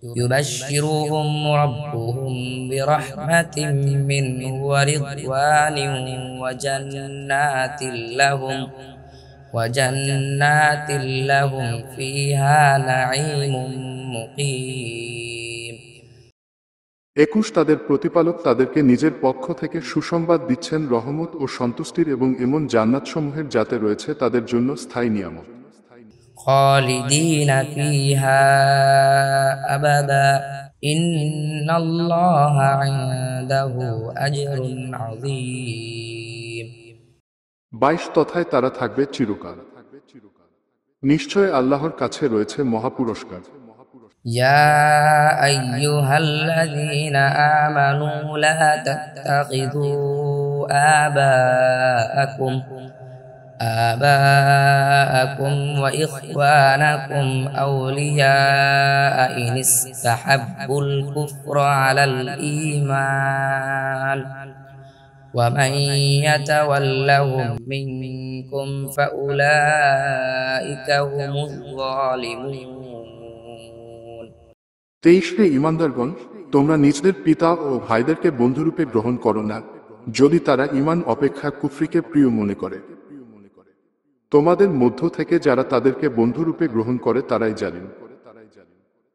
يبشرهم ربهم برحمة منه ورضوان وجنات لهم وجنات لهم فيها نعيم مقيم। 21 তাদের প্রতিপালক তাদেরকে নিজের পক্ষ থেকে সুসংবাদ দিচ্ছেন রহমত ও সন্তুষ্টির এবং এমন জান্নাতসমূহের যাতে রয়েছে তাদের জন্য স্থায়ী নিয়ামত। خالدين فيها أبدا إن الله عنده أجر عظيم। 22 তথায় তারা থাকবে চিরকাল। নিশ্চয় আল্লাহর কাছে রয়েছে মহাপুরস্কার। يا أيها الذين آمنوا لا تتخذوا آباءكم وإخوانكم أولياء إن استحبوا الكفر على الإيمان ومن يتولهم منكم فأولئك هم الظالمون। 23 ঈমানদারগণ, তোমরা নিজেদের পিতা ও ভাইদেরকে বন্ধুরূপে গ্রহণ করো না যদি তারা ঈমান অপেক্ষা কুফরিকে প্রিয় মনে করে। তোমাদের মধ্য থেকে যারা তাদেরকে বন্ধুরূপে গ্রহণ করে তারাই জালিম।